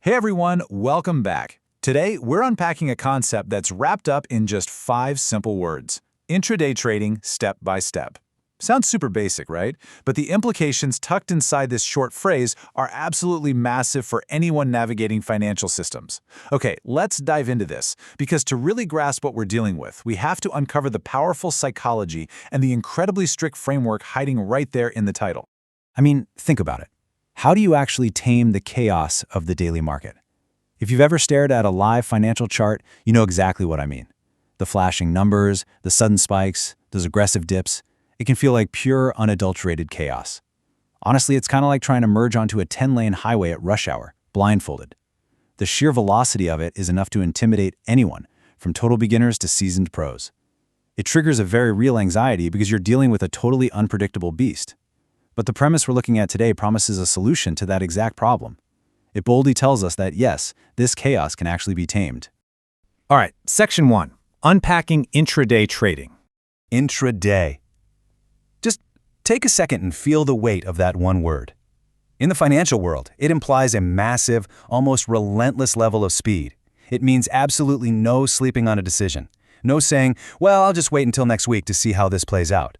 Hey everyone, welcome back. Today, we're unpacking a concept that's wrapped up in just 5 simple words. Intraday trading step by step. Sounds super basic, right? But the implications tucked inside this short phrase are absolutely massive for anyone navigating financial systems. Okay, let's dive into this, because to really grasp what we're dealing with, we have to uncover the powerful psychology and the incredibly strict framework hiding right there in the title. I mean, think about it. How do you actually tame the chaos of the daily market? If you've ever stared at a live financial chart, you know exactly what I mean. The flashing numbers, the sudden spikes, those aggressive dips, it can feel like pure, unadulterated chaos. Honestly, it's kind of like trying to merge onto a 10-lane highway at rush hour, blindfolded. The sheer velocity of it is enough to intimidate anyone, from total beginners to seasoned pros. It triggers a very real anxiety because you're dealing with a totally unpredictable beast. But the premise we're looking at today promises a solution to that exact problem. It boldly tells us that, yes, this chaos can actually be tamed. All right, Section 1, Unpacking Intraday Trading. Intraday. Just take a second and feel the weight of that one word. In the financial world, it implies a massive, almost relentless level of speed. It means absolutely no sleeping on a decision. No saying, well, I'll just wait until next week to see how this plays out.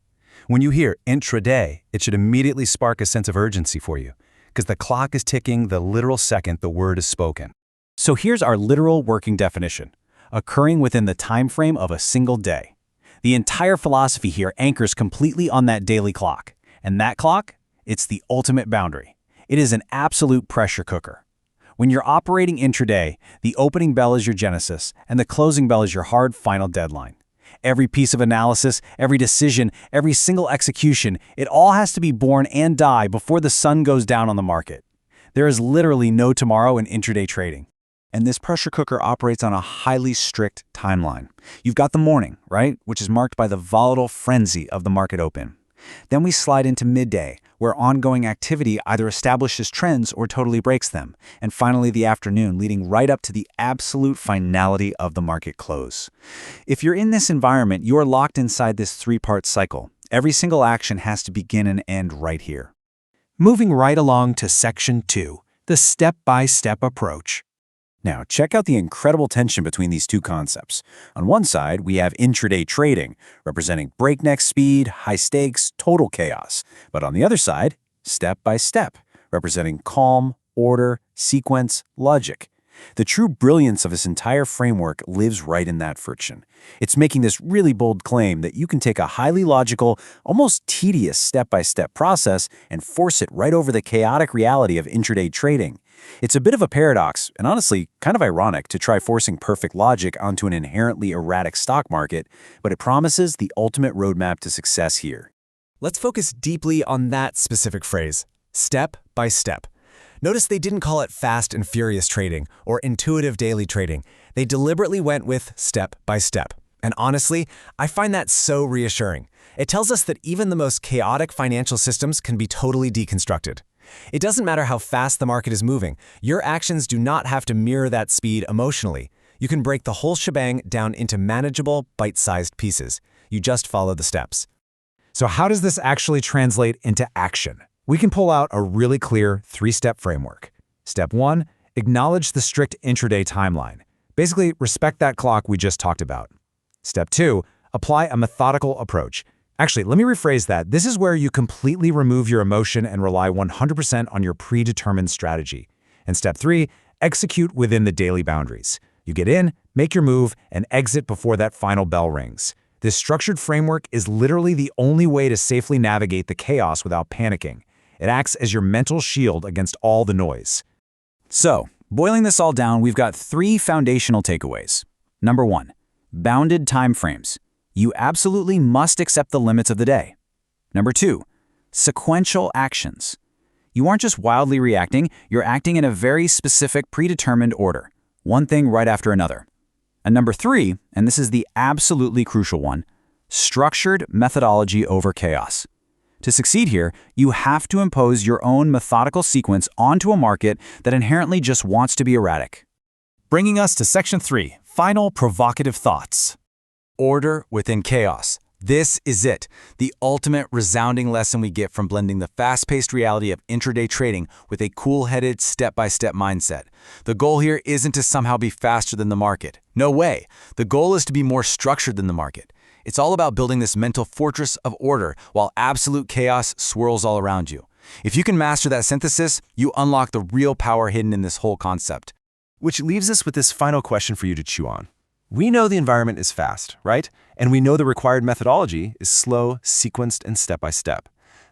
When you hear intraday, it should immediately spark a sense of urgency for you, because the clock is ticking the literal second the word is spoken. So here's our literal working definition: occurring within the time frame of a single day. The entire philosophy here anchors completely on that daily clock. And that clock? It's the ultimate boundary. It is an absolute pressure cooker. When you're operating intraday, the opening bell is your genesis, and the closing bell is your hard final deadline. Every piece of analysis, every decision, every single execution, it all has to be born and die before the sun goes down on the market. There is literally no tomorrow in intraday trading. And this pressure cooker operates on a highly strict timeline. You've got the morning, right, which is marked by the volatile frenzy of the market open. Then we slide into midday, where ongoing activity either establishes trends or totally breaks them. And finally, the afternoon, leading right up to the absolute finality of the market close. If you're in this environment, you're locked inside this 3-part cycle. Every single action has to begin and end right here. Moving right along to Section 2, the step-by-step approach. Now, check out the incredible tension between these two concepts. On one side, we have intraday trading, representing breakneck speed, high stakes, total chaos. But on the other side, step by step, representing calm, order, sequence, logic. The true brilliance of this entire framework lives right in that friction. It's making this really bold claim that you can take a highly logical, almost tedious step-by-step process and force it right over the chaotic reality of intraday trading. It's a bit of a paradox, and honestly, kind of ironic to try forcing perfect logic onto an inherently erratic stock market, but it promises the ultimate roadmap to success here. Let's focus deeply on that specific phrase, step by step. Notice they didn't call it fast and furious trading or intuitive daily trading. They deliberately went with step by step. And honestly, I find that so reassuring. It tells us that even the most chaotic financial systems can be totally deconstructed. It doesn't matter how fast the market is moving. Your actions do not have to mirror that speed emotionally. You can break the whole shebang down into manageable, bite-sized pieces. You just follow the steps. So how does this actually translate into action? We can pull out a really clear 3-step framework. Step 1, acknowledge the strict intraday timeline. Basically, respect that clock we just talked about. Step 2, apply a methodical approach. Actually, let me rephrase that. This is where you completely remove your emotion and rely 100% on your predetermined strategy. And step 3, execute within the daily boundaries. You get in, make your move, and exit before that final bell rings. This structured framework is literally the only way to safely navigate the chaos without panicking. It acts as your mental shield against all the noise. So, boiling this all down, we've got 3 foundational takeaways. Number 1, bounded time frames. You absolutely must accept the limits of the day. Number 2, sequential actions. You aren't just wildly reacting, you're acting in a very specific predetermined order, one thing right after another. And number 3, and this is the absolutely crucial one, structured methodology over chaos. To succeed here, you have to impose your own methodical sequence onto a market that inherently just wants to be erratic. Bringing us to Section 3, final provocative thoughts. Order within chaos. This is it, the ultimate resounding lesson we get from blending the fast-paced reality of intraday trading with a cool-headed, step-by-step mindset. The goal here isn't to somehow be faster than the market. No way. The goal is to be more structured than the market. It's all about building this mental fortress of order while absolute chaos swirls all around you. If you can master that synthesis, you unlock the real power hidden in this whole concept. Which leaves us with this final question for you to chew on. We know the environment is fast, right? And we know the required methodology is slow, sequenced, and step-by-step.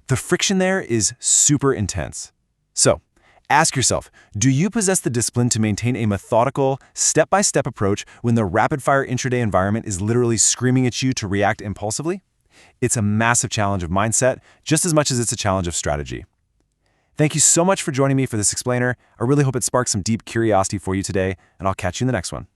The friction there is super intense. So, ask yourself, do you possess the discipline to maintain a methodical, step-by-step approach when the rapid-fire intraday environment is literally screaming at you to react impulsively? It's a massive challenge of mindset, just as much as it's a challenge of strategy. Thank you so much for joining me for this explainer. I really hope it sparked some deep curiosity for you today, and I'll catch you in the next one.